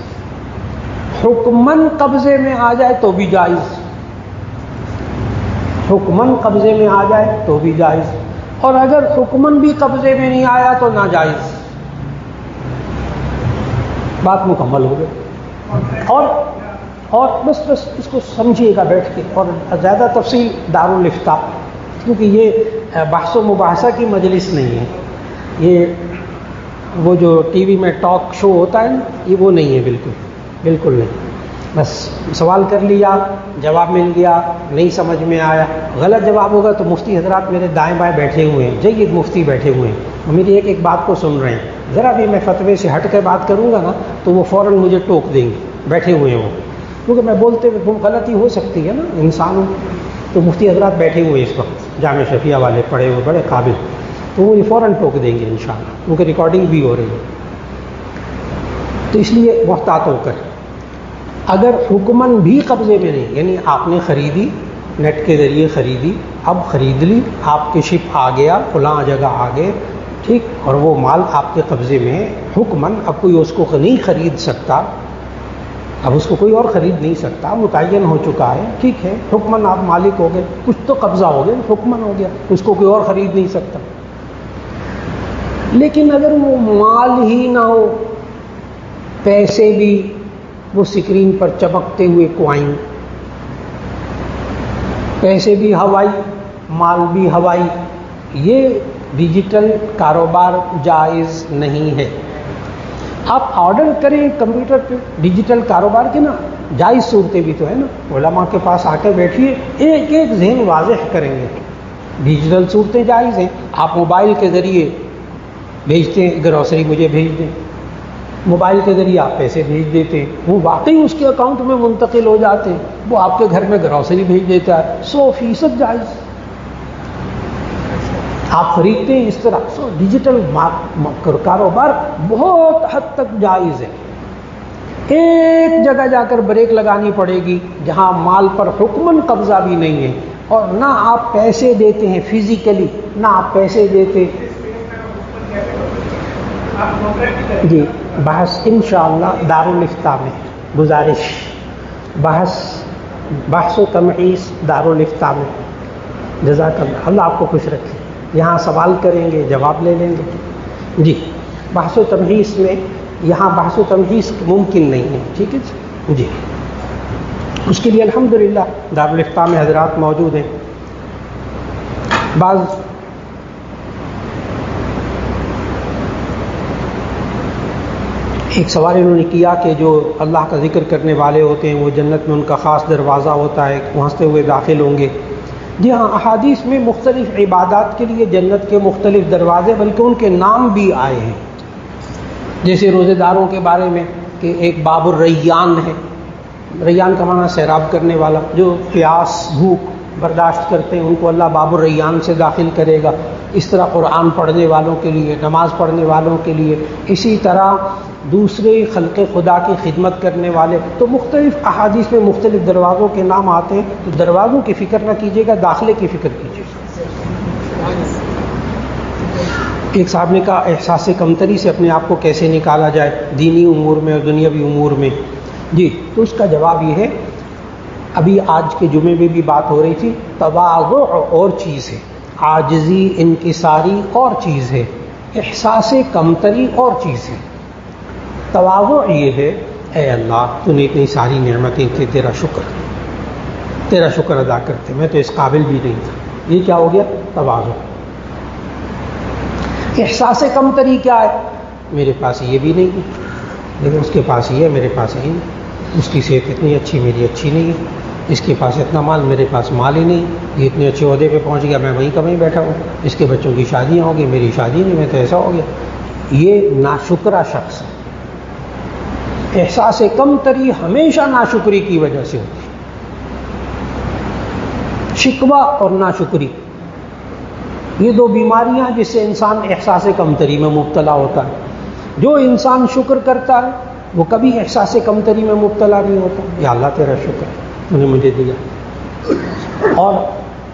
حکماً قبضے میں آ جائے تو بھی جائز، حکماً قبضے میں آ جائے تو بھی جائز، اور اگر حکماً بھی قبضے میں نہیں آیا تو ناجائز. بات مکمل ہو گئی. اور بس اس کو سمجھیے گا بیٹھ کے، اور زیادہ تفصیل دارالفتاء، کیونکہ یہ بحث و مباحثہ کی مجلس نہیں ہے، یہ وہ جو ٹی وی میں ٹاک شو ہوتا ہے نا، یہ وہ نہیں ہے، بالکل نہیں. بس سوال کر لیا، جواب مل گیا، نہیں سمجھ میں آیا، غلط جواب ہوگا تو مفتی حضرات میرے دائیں بائیں بیٹھے ہوئے ہیں، جید مفتی بیٹھے ہوئے ہیں، میری ایک بات کو سن رہے ہیں. ذرا بھی میں فتوے سے ہٹ کر بات کروں گا نا تو وہ فوراً مجھے ٹوک دیں گے، بیٹھے ہوئے ہیں وہ، کیونکہ میں بولتے ہوئے غلطی ہو سکتی ہے نا، انسان ہوں. تو مفتی حضرات بیٹھے ہوئے اس وقت، جامع شفیعہ والے پڑھے ہوئے، بڑے قابل، تو وہ فوراً ٹوک دیں گے انشاءاللہ، کیونکہ ریکارڈنگ بھی ہو رہی ہے. تو اس لیے محتاط ہو کر، اگر حکماً بھی قبضے میں نہیں، یعنی آپ نے خریدی، نیٹ کے ذریعے خریدی، اب خرید لی، آپ کے شپ آ گیا، فلاں جگہ آ گئے، ٹھیک، اور وہ مال آپ کے قبضے میں ہے، حکماً اب کوئی اس کو نہیں خرید سکتا، اب اس کو کوئی اور خرید نہیں سکتا، متعین ہو چکا ہے، ٹھیک ہے، حکماً آپ مالک ہو گئے، کچھ تو قبضہ ہو گیا، حکماً ہو گیا، اس کو کوئی اور خرید نہیں سکتا. لیکن اگر وہ مال ہی نہ ہو، پیسے بھی وہ اسکرین پر چمکتے ہوئے کوائن، پیسے بھی ہوائی، مال بھی ہوائی، یہ ڈیجیٹل کاروبار جائز نہیں ہے. آپ آرڈر کریں کمپیوٹر پہ ڈیجیٹل کاروبار کے نا، جائز صورتیں بھی تو ہے نا. علماء کے پاس آ کے بیٹھیے، ایک ایک ذہن واضح کریں گے. ڈیجیٹل صورتیں جائز ہیں، آپ موبائل کے ذریعے بھیجتے ہیں، گروسری مجھے بھیج دیں، موبائل کے ذریعے آپ پیسے بھیج دیتے ہیں، وہ واقعی اس کے اکاؤنٹ میں منتقل ہو جاتے ہیں، وہ آپ کے گھر میں گروسری بھیج دیتا ہے، 100% جائز. آپ خریدتے ہیں اس طرح، ڈیجیٹل کاروبار بہت حد تک جائز ہے. ایک جگہ جا کر بریک لگانی پڑے گی جہاں مال پر حکماً قبضہ بھی نہیں ہے، اور نہ آپ پیسے دیتے ہیں فزیکلی، نہ آپ پیسے دیتے. جی بحث انشاءاللہ دارالفتاء میں، گزارش، بحث و تمحیص دارالفتاء میں. جزاک اللہ، اللہ آپ کو خوش رکھے. یہاں سوال کریں گے، جواب لے لیں گے. جی بحث و تمحیص میں، یہاں بحث و تمحیص ممکن نہیں ہے، ٹھیک ہے جی. اس کے لیے الحمدللہ دارالفتاء میں حضرات موجود ہیں. بعض ایک سوال انہوں نے کیا کہ جو اللہ کا ذکر کرنے والے ہوتے ہیں وہ جنت میں ان کا خاص دروازہ ہوتا ہے، پہنچتے ہوئے داخل ہوں گے. جی ہاں، احادیث میں مختلف عبادات کے لیے جنت کے مختلف دروازے، بلکہ ان کے نام بھی آئے ہیں. جیسے روزے داروں کے بارے میں کہ ایک باب الریان ہے، ریان کا معنی سیراب کرنے والا، جو پیاس بھوک برداشت کرتے ہیں ان کو اللہ باب الریان سے داخل کرے گا. اس طرح قرآن پڑھنے والوں کے لیے، نماز پڑھنے والوں کے لیے، اسی طرح دوسرے خلق خدا کی خدمت کرنے والے، تو مختلف احادیث میں مختلف دروازوں کے نام آتے ہیں، تو دروازوں کی فکر نہ کیجیے گا، داخلے کی فکر کیجیے گا۔ ایک صاحب نے کہا احساس کمتری سے اپنے آپ کو کیسے نکالا جائے دینی امور میں اور دنیاوی امور میں؟ جی، تو اس کا جواب یہ ہے، ابھی آج کے جمعے میں بھی بات ہو رہی تھی، تواضع اور چیز ہے، عاجزی انکساری اور چیز ہے، احساس کمتری اور چیز ہے۔ تواضع یہ ہے، اے اللہ تو نے اتنی ساری نعمتیں تھی، تیرا شکر ادا کرتے، میں تو اس قابل بھی نہیں تھا، یہ کیا ہو گیا؟ تواضع۔ احساس کمتری کیا ہے؟ میرے پاس یہ بھی نہیں ہے، لیکن اس کے پاس یہ ہے، میرے پاس یہ نہیں، اس کی صحت اتنی اچھی، میری اچھی نہیں ہے، اس کے پاس اتنا مال، میرے پاس مال ہی نہیں، یہ اتنے اچھے عہدے پہ پہنچ گیا، میں وہیں کا وہیں بیٹھا ہوں، اس کے بچوں کی شادیاں ہوں گی، میری شادی نہیں، میں تو ایسا ہو گیا۔ یہ ناشکرا شخص ہے۔ احساس کمتری ہمیشہ ناشکری کی وجہ سے ہوتی ہے، شکوہ اور ناشکری، یہ دو بیماریاں جس سے انسان احساس کمتری میں مبتلا ہوتا ہے۔ جو انسان شکر کرتا ہے وہ کبھی احساس کمتری میں مبتلا نہیں ہوتا، یا اللہ تیرا شکر تو نے مجھے دیا۔ اور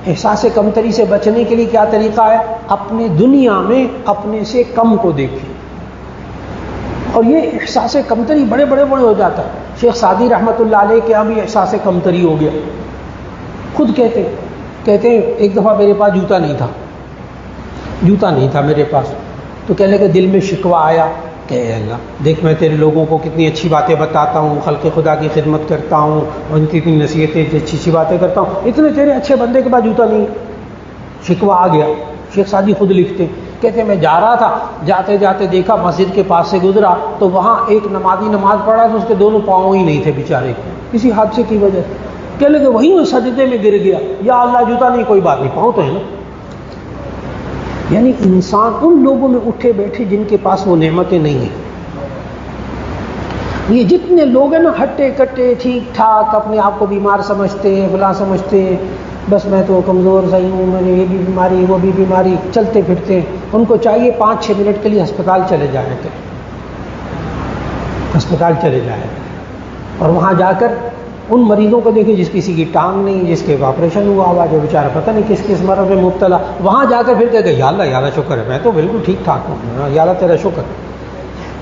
احساس کمتری سے بچنے کے لیے کیا طریقہ ہے؟ اپنے دنیا میں اپنے سے کم کو دیکھیں، اور یہ احساس کمتری بڑے ہو جاتا ہے۔ شیخ سعدی رحمۃ اللہ علیہ کے ابھی احساس کمتری ہو گیا، خود کہتے ہیں ایک دفعہ میرے پاس جوتا نہیں تھا میرے پاس، تو کہنے کے دل میں شکوہ آیا کہ اے اللہ دیکھ میں تیرے لوگوں کو کتنی اچھی باتیں بتاتا ہوں، خلق خدا کی خدمت کرتا ہوں، ان کی اتنی نصیحتیں اچھی باتیں کرتا ہوں، اتنے تیرے اچھے بندے کے پاس جوتا نہیں، شکوہ آ گیا۔ شیخ سعدی خود لکھتے کہتے میں جا رہا تھا، جاتے جاتے دیکھا مسجد کے پاس سے گزرا تو وہاں ایک نمازی نماز پڑھ رہا تھا، اس کے دونوں پاؤں ہی نہیں تھے بیچارے، کسی حادثے کی وجہ سے، کہنے لگے وہیں سجدے میں گر گیا، یا اللہ جوتا نہیں کوئی بات نہیں، پاؤں تو ہے نا۔ یعنی انسان ان لوگوں میں اٹھے بیٹھے جن کے پاس وہ نعمتیں نہیں ہیں۔ یہ جتنے لوگ ہیں نا ہٹے کٹے ٹھیک ٹھاک، اپنے آپ کو بیمار سمجھتے ہیں، فلاں سمجھتے ہیں، بس میں تو کمزور صحیح ہوں، میں نے یہ بھی بیماری وہ بھی بیماری، چلتے پھرتے ہیں، ان کو چاہیے 5-6 منٹ کے لیے ہسپتال چلے جائیں، ہسپتال چلے جائیں، اور وہاں جا کر ان مریضوں کو دیکھیں جس کسی کی ٹانگ نہیں، جس کے آپریشن ہوا جو بیچارہ پتہ نہیں کس مرض میں مبتلا، وہاں جا کر پھر کہتے یا اللہ شکر ہے، میں تو بالکل ٹھیک ٹھاک ہوں، یا اللہ تیرا شکر۔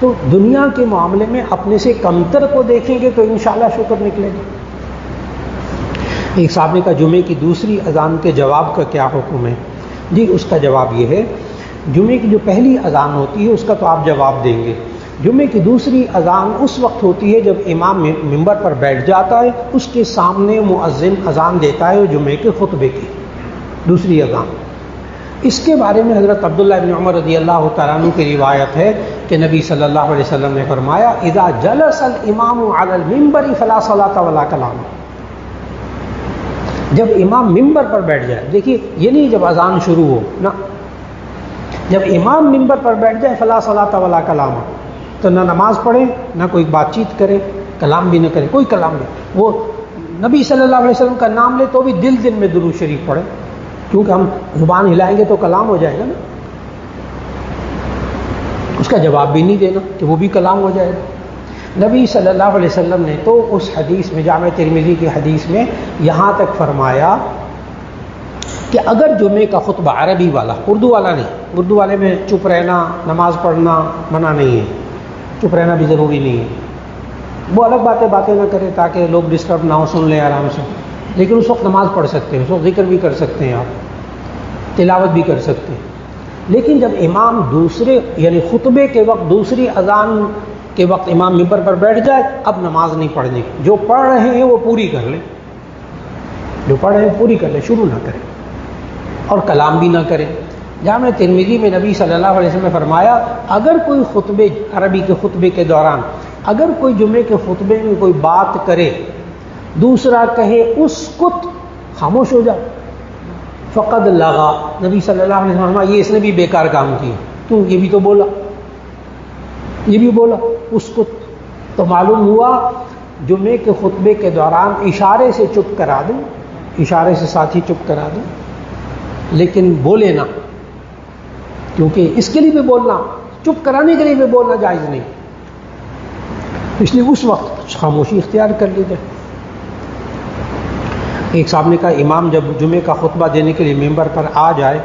تو دنیا کے معاملے میں اپنے سے کمتر کو دیکھیں گے تو انشاءاللہ شکر نکلے گا۔ ایک صاحب نے کہا جمعے کی دوسری اذان کے جواب کا کیا حکم ہے؟ جی اس کا جواب یہ ہے، جمعے کی جو پہلی اذان ہوتی ہے اس کا تو آپ جواب دیں گے، جمعے کی دوسری اذان اس وقت ہوتی ہے جب امام ممبر پر بیٹھ جاتا ہے، اس کے سامنے مؤذن اذان دیتا ہے جمعے کے خطبے کی دوسری اذان۔ اس کے بارے میں حضرت عبداللہ بن عمر رضی اللہ تعالیٰ عنہ کی روایت ہے کہ نبی صلی اللہ علیہ وسلم نے فرمایا اذا جلس الامام علی المنبر فلا صلاۃ ولا کلام، جب امام ممبر پر بیٹھ جائے، دیکھیے یہ نہیں جب اذان شروع ہو نا، جب امام ممبر پر بیٹھ جائے فلا صلاۃ ولا کلام، تو نہ نماز پڑھے، نہ کوئی بات چیت کرے، کلام بھی نہ کرے، کوئی کلام نہیں، وہ نبی صلی اللہ علیہ وسلم کا نام لے تو بھی دل میں درود شریف پڑھے، کیونکہ ہم زبان ہلائیں گے تو کلام ہو جائے گا نا، اس کا جواب بھی نہیں دینا کہ وہ بھی کلام ہو جائے گا۔ نبی صلی اللہ علیہ وسلم نے تو اس حدیث میں جامع ترمذی کی حدیث میں یہاں تک فرمایا کہ اگر جمعے کا خطبہ عربی والا، اردو والا نہیں، اردو والے میں چپ رہنا، نماز پڑھنا منع نہیں ہے، چپ رہنا بھی ضروری نہیں ہے، وہ الگ باتیں نہ کرے تاکہ لوگ ڈسٹرب نہ ہو، سن لیں آرام سے، لیکن اس وقت نماز پڑھ سکتے ہیں، اس وقت ذکر بھی کر سکتے ہیں، آپ تلاوت بھی کر سکتے ہیں۔ لیکن جب امام دوسرے یعنی خطبے کے وقت دوسری اذان کے وقت امام ممبر پر بیٹھ جائے، اب نماز نہیں پڑھنی، جو پڑھ رہے ہیں وہ پوری کر لیں، جو پڑھ رہے ہیں پوری کر لیں، شروع نہ کریں اور کلام بھی نہ کریں۔ جامع ترمذی میں نبی صلی اللہ علیہ وسلم نے فرمایا اگر کوئی خطبے عربی کے خطبے کے دوران اگر کوئی جمعے کے خطبے میں کوئی بات کرے، دوسرا کہے اسکت، خاموش ہو جائے، فقد لغا، نبی صلی اللہ علیہ وسلم یہ اس نے بھی بیکار کام کیا، تو یہ بھی تو بولا، یہ بھی بولا اسکت، تو معلوم ہوا جمعے کے خطبے کے دوران اشارے سے چپ کرا دیں، اشارے سے ساتھی چپ کرا دیں، لیکن بولے نہ، کیونکہ اس کے لیے بھی بولنا، چپ کرانے کے لیے بھی بولنا جائز نہیں، اس لیے اس وقت خاموشی اختیار کر لی جائے. ایک صاحب نے کہا امام جب جمعے کا خطبہ دینے کے لیے ممبر پر آ جائے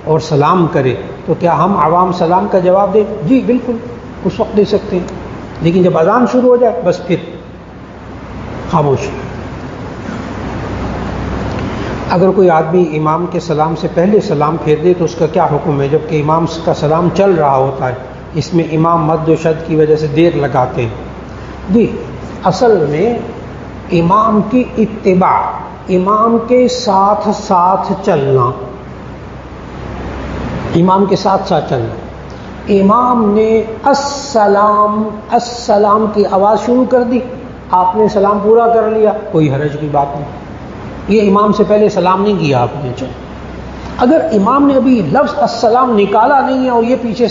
اور سلام کرے تو کیا ہم عوام سلام کا جواب دیں؟ جی بالکل اس وقت دے سکتے ہیں، لیکن جب اذان شروع ہو جائے بس پھر خاموش. اگر کوئی آدمی امام کے سلام سے پہلے سلام پھیر دے تو اس کا کیا حکم ہے جبکہ امام کا سلام چل رہا ہوتا ہے؟ اس میں امام مد و شد کی وجہ سے دیر لگاتے ہیں. جی اصل میں امام کی اتباع، امام کے ساتھ ساتھ چلنا، امام کے ساتھ ساتھ چلنا. امام نے السلام السلام کی آواز شروع کر دی، آپ نے سلام پورا کر لیا، کوئی حرج کی بات نہیں. یہ امام سے پہلے سلام نہیں کیا آپ نے. اگر امام نے ابھی لفظ السلام نکالا نہیں ہے اور یہ پیچھے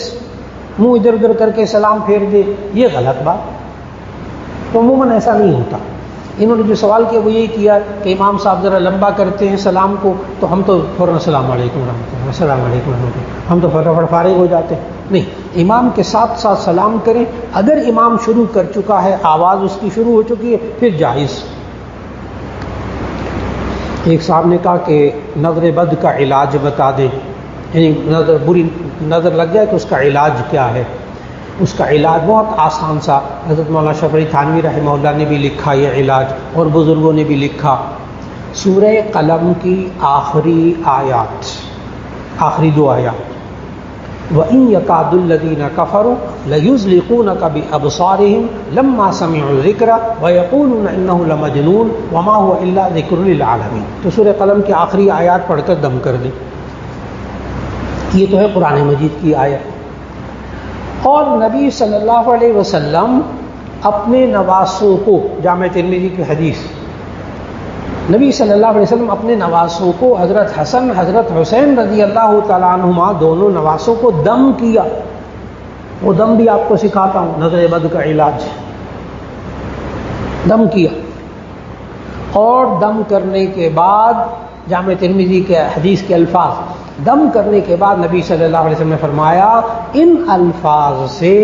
منہ ادھر ادھر کر کے سلام پھیر دے، یہ غلط بات. تو عموماً ایسا نہیں ہوتا. انہوں نے جو سوال کیا وہ یہی کیا کہ امام صاحب ذرا لمبا کرتے ہیں سلام کو تو ہم تو فوراً السلام علیکم ورحمۃ اللہ، السلام علیکم ورحمۃ اللہ، ہم تو فٹافٹ فارغ ہو جاتے ہیں. نہیں، امام کے ساتھ ساتھ سلام کریں. اگر امام شروع کر چکا ہے، آواز اس کی شروع ہو چکی ہے، پھر جائز. ایک صاحب نے کہا کہ نظر بد کا علاج بتا دیں، یعنی نظر بری نظر لگ جائے تو اس کا علاج کیا ہے؟ اس کا علاج بہت آسان سا، حضرت مولانا اشرف علی تھانوی رحمہ اللہ نے بھی لکھا یہ علاج، اور بزرگوں نے بھی لکھا. سورہ قلم کی آخری آیات، آخری 2 آیات، وَإِن يَكَادُ الَّذِينَ كَفَرُوا لَيُزْلِقُونَكَ بِأَبْصَارِهِمْ لَمَّا سَمِعُوا الذِّكْرَ وَيَقُولُونَ إِنَّهُ لَمَجْنُونٌ وَمَا هُوَ إِلَّا ذِكْرٌ لِّلْعَالَمِينَ. تو سورہ قلم کی آخری آیات پڑھ کر دم کر دیں. یہ تو ہے قرآن مجید کی آیت. اور نبی صلی اللہ علیہ وسلم اپنے نواسوں کو، جامع ترمذی کی حدیث، نبی صلی اللہ علیہ وسلم اپنے نواسوں کو، حضرت حسن حضرت حسین رضی اللہ تعالیٰ عنہما دونوں نواسوں کو دم کیا. وہ دم بھی آپ کو سکھاتا ہوں، نظر بد کا علاج. دم کیا، اور دم کرنے کے بعد جامع ترمذی کے حدیث کے الفاظ، دم کرنے کے بعد نبی صلی اللہ علیہ وسلم نے فرمایا ان الفاظ سے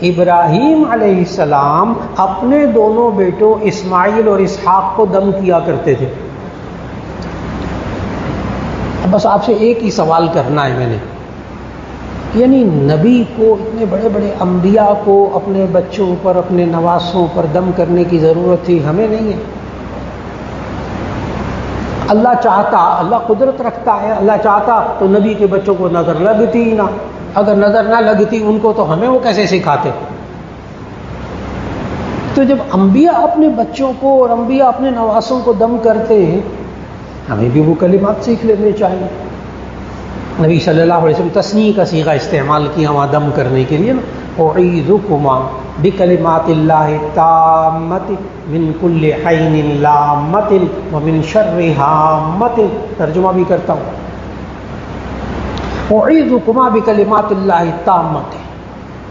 ابراہیم علیہ السلام اپنے دونوں بیٹوں اسماعیل اور اسحاق کو دم کیا کرتے تھے. اب بس آپ سے ایک ہی سوال کرنا ہے میں نے، یعنی نبی کو، اتنے بڑے بڑے انبیاء کو اپنے بچوں پر، اپنے نواسوں پر دم کرنے کی ضرورت تھی، ہمیں نہیں ہے. اللہ چاہتا، اللہ قدرت رکھتا ہے، اللہ چاہتا تو نبی کے بچوں کو نظر لگتی ہی نہ. اگر نظر نہ لگتی ان کو تو ہمیں وہ کیسے سکھاتے؟ تو جب انبیاء اپنے بچوں کو اور انبیاء اپنے نواسوں کو دم کرتے ہیں، ہمیں بھی وہ کلمات سیکھ لینے چاہیے. نبی صلی اللہ علیہ وسلم تصنیع کا صیغہ استعمال کیا وہاں دم کرنے کے لیے نا، اعیذکما بکلمات اللہ التامۃ من کل عین لامۃ ومن شر ہامۃ. ترجمہ بھی کرتا ہوں، اعیذکما بکلمات اللہ التامۃ،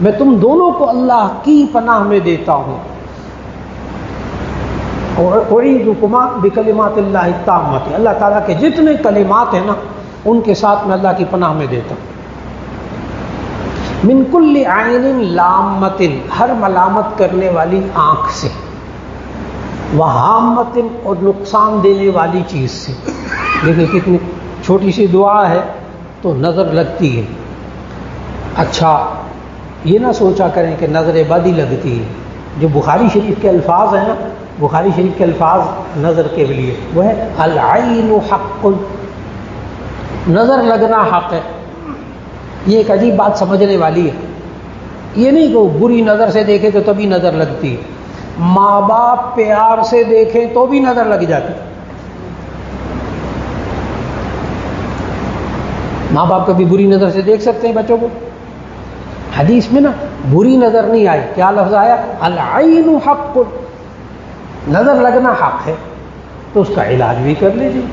میں تم دونوں کو اللہ کی پناہ میں دیتا ہوں. اعیذکما بکلمات اللہ التامۃ، اللہ تعالیٰ کے جتنے کلمات ہیں نا ان کے ساتھ میں اللہ کی پناہ میں دیتا ہوں. من کل عین لامۃ، ہر ملامت کرنے والی آنکھ سے، وہامۃ، اور نقصان دینے والی چیز سے. دیکھیں کتنی چھوٹی سی دعا ہے تو نظر لگتی ہے. اچھا یہ نہ سوچا کریں کہ نظر بد ہی لگتی ہے. جو بخاری شریف کے الفاظ ہیں نا، بخاری شریف کے الفاظ نظر کے لیے وہ ہے العین حق، نظر لگنا حق ہے. یہ ایک عجیب بات سمجھنے والی ہے. یہ نہیں کہ وہ بری نظر سے دیکھے تو تبھی نظر لگتی ہے، ماں باپ پیار سے دیکھیں تو بھی نظر لگ جاتی. ماں باپ کبھی بری نظر سے دیکھ سکتے ہیں بچوں کو؟ حدیث میں نا بری نظر نہیں آئی، کیا لفظ آیا؟ العین حق، نظر لگنا حق ہے. تو اس کا علاج بھی کر لیجیے.